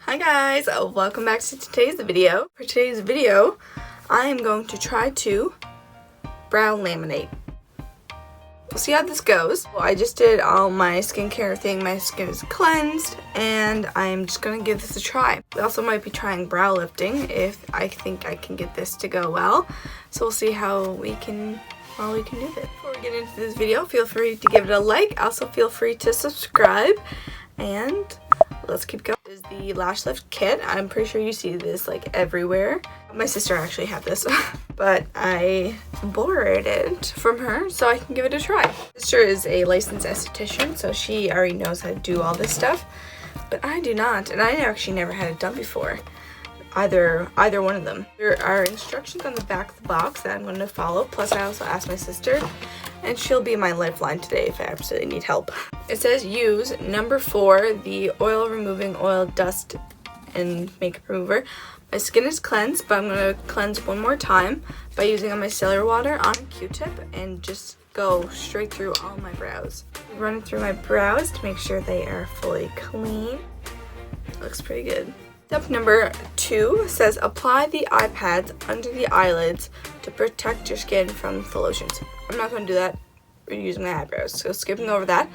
Hi guys, welcome back to today's video. For today's video, I am going to try to brow laminate. We'll see how this goes. Well, I just did all my skincare thing. My skin is cleansed and I'm just going to give this a try. We also might be trying brow lifting if I think I can get this to go well. So we'll see how we can do this. Before we get into this video, feel free to give it a like. Also feel free to subscribe and let's keep going. This is the lash lift kit. I'm pretty sure you see this like everywhere. My sister actually had this, but I borrowed it from her so I can give it a try. My sister is a licensed esthetician, so she already knows how to do all this stuff, but I do not, and I actually never had it done before. Either one of them. There are instructions on the back of the box that I'm going to follow, plus I also asked my sister, and she'll be my lifeline today if I absolutely need help. It says use number 4, the oil removing oil, dust, and makeup remover. My skin is cleansed, but I'm going to cleanse one more time by using my micellar water on a Q-tip and just go straight through all my brows. Run it through my brows to make sure they are fully clean. Looks pretty good. Step number 2 says apply the eye pads under the eyelids to protect your skin from the lotions. I'm not going to do that. We're using my eyebrows, so skipping over that.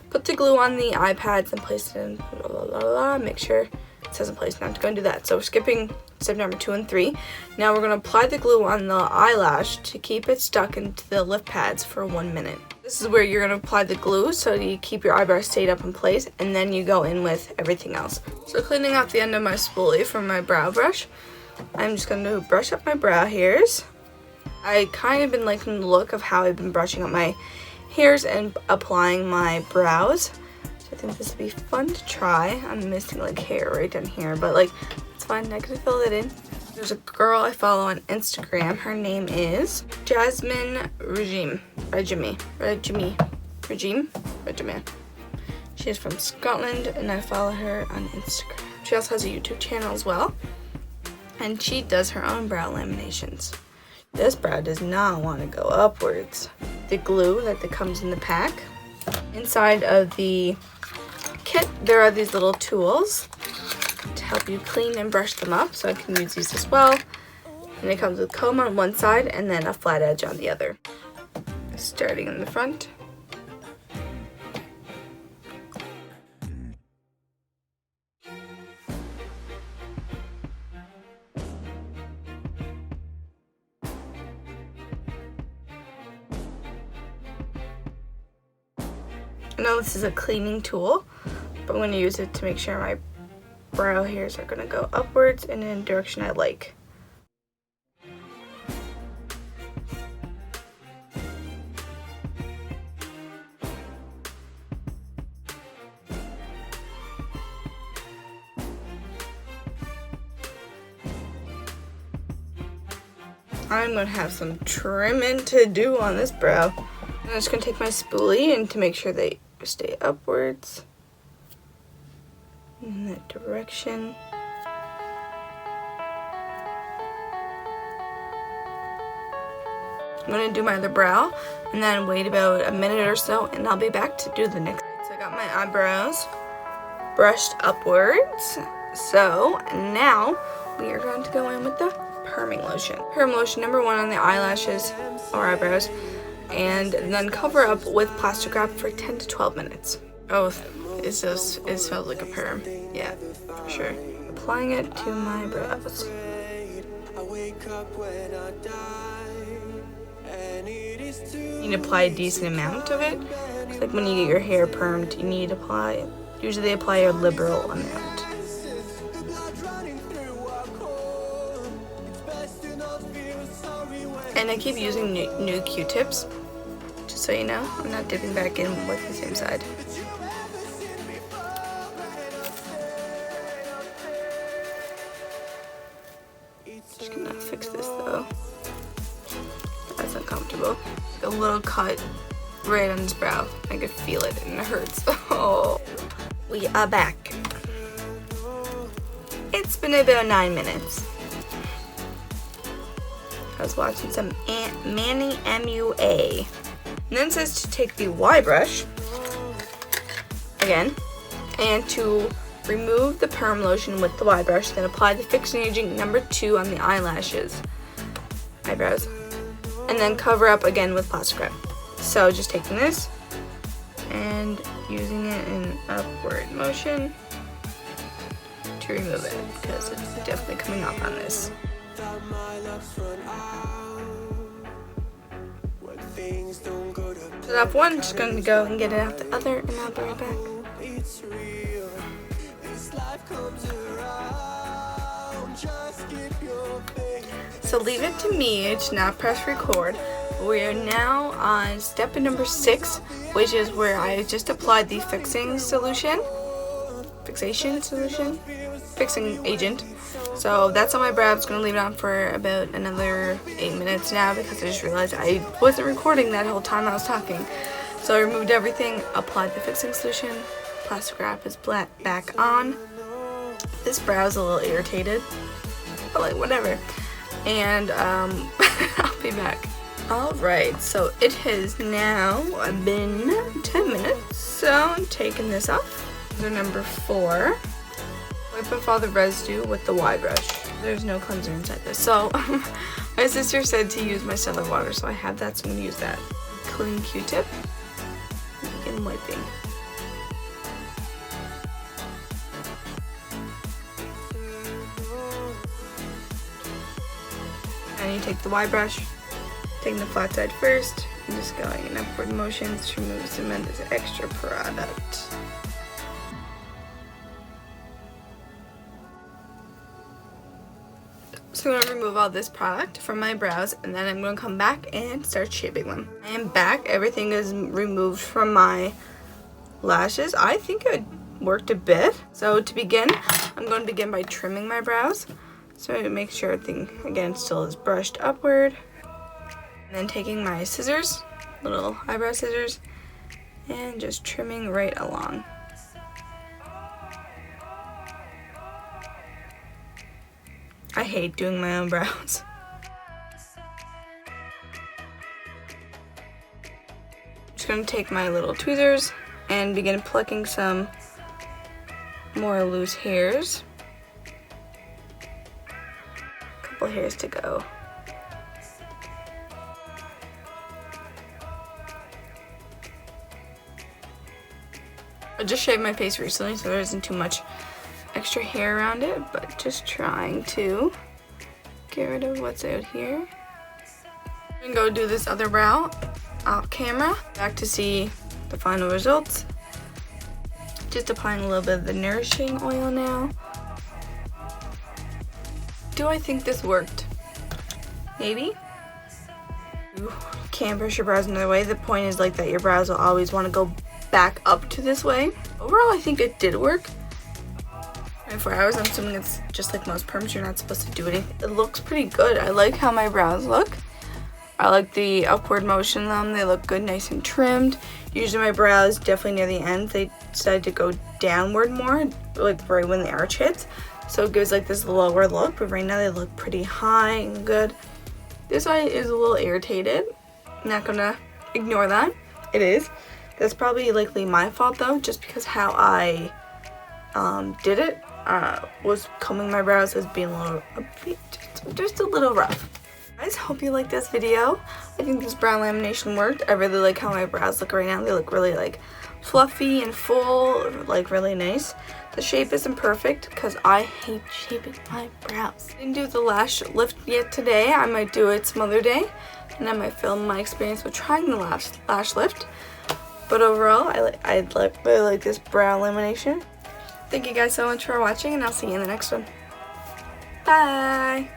Put the glue on the eye pads and place it in. Blah, blah, blah, make sure it says in place. Not going to do that. So we're skipping step number 2 and 3. Now we're going to apply the glue on the eyelash to keep it stuck into the lift pads for 1 minute. This is where you're going to apply the glue so you keep your eyebrows stayed up in place, and then you go in with everything else. So cleaning out the end of my spoolie from my brow brush, I'm just going to brush up my brow hairs. I kind of been liking the look of how I've been brushing up my hairs and applying my brows. So I think this would be fun to try. I'm missing like hair right down here, but like it's fine. I can fill it in. There's a girl I follow on Instagram. Her name is Jasmine Regime. She's from Scotland and I follow her on Instagram. She also has a YouTube channel as well. And she does her own brow laminations. This brow does not want to go upwards. The glue that comes in the pack. Inside of the kit, there are these little tools to help you clean and brush them up, so I can use these as well. And it comes with comb on one side and then a flat edge on the other. Starting in the front. I know this is a cleaning tool, but I'm going to use it to make sure my brow hairs are going to go upwards and in a direction I like. I'm going to have some trimming to do on this brow. I'm just going to take my spoolie and to make sure they stay upwards in that direction. I'm going to do my other brow and then wait about a minute or so and I'll be back to do the next. So I got my eyebrows brushed upwards. So now we are going to go in with the perming lotion. Perm lotion number 1 on the eyelashes or eyebrows, and then cover up with plastic wrap for 10 to 12 minutes. Oh, it smells like a perm. Yeah, for sure. Applying it to my brows. You need to apply a decent amount of it. It's like when you get your hair permed, you need to usually apply a liberal amount. And I keep using new Q-tips, just so you know. I'm not dipping back in with the same side. Just gonna fix this though. That's uncomfortable. A little cut right on his brow. I could feel it and it hurts. Oh, we are back. It's been about 9 minutes. I was watching some Manny MUA. And then it says to take the Y brush, again, and to Remove the perm lotion with the wide brush, then apply the fixing agent number 2 on the eyebrows, and then cover up again with plastic wrap. So just taking this and using it in an upward motion to remove it, because it's definitely coming off on this. So off one, just going to go and get it out the other, and I'll be right back. So leave it to me to not press record. We are now on step number 6, which is where I just applied the fixing agent. So that's on my brow. I'm going to leave it on for about another 8 minutes now, because I just realized I wasn't recording that whole time I was talking. So I removed everything, applied the fixing solution, plastic wrap is back on. This brow is a little irritated, but like whatever. And I'll be back. Alright, so it has now been 10 minutes, so I'm taking this off. So number 4, wipe off all the residue with the wide brush. There's no cleanser inside this. So my sister said to use micellar water, so I have that, so I'm going to use that. Clean Q-tip, begin wiping. And you take the wide brush, taking the flat side first, and just going in upward motions to remove some of this extra product. So I'm going to remove all this product from my brows, and then I'm going to come back and start shaping them. I am back. Everything is removed from my lashes. I think it worked a bit. So to begin, I'm going to begin by trimming my brows. So to make sure everything, again, still is brushed upward. And then taking my scissors, little eyebrow scissors, and just trimming right along. I hate doing my own brows. I'm just going to take my little tweezers and begin plucking some more loose hairs. A couple hairs to go. I just shaved my face recently, so there isn't too much extra hair around it, but just trying to get rid of what's out here. I'm gonna go do this other brow off camera. Back to see the final results. Just applying a little bit of the nourishing oil now. Do I think this worked? Maybe. You can't brush your brows another way. The point is like that your brows will always want to go back up to this way. Overall, I think it did work. 24 hours, I'm assuming it's just like most perms, you're not supposed to do anything. It looks pretty good. I like how my brows look. I like the upward motion of them. They look good, nice and trimmed. Usually my brows, definitely near the end, they decide to go downward more, like right when the arch hits. So it gives like this lower look, but right now they look pretty high and good. This eye is a little irritated. I'm not gonna ignore that. It is. That's probably likely my fault though, just because how I did it. Was combing my brows as being just a little rough. Guys, hope you liked this video. I think this brow lamination worked. I really like how my brows look right now. They look really like fluffy and full, like really nice. The shape isn't perfect because I hate shaping my brows. I didn't do the lash lift yet today. I might do it some other day, and I might film my experience with trying the lash lift. But overall, I really like this brow lamination. Thank you guys so much for watching, and I'll see you in the next one. Bye!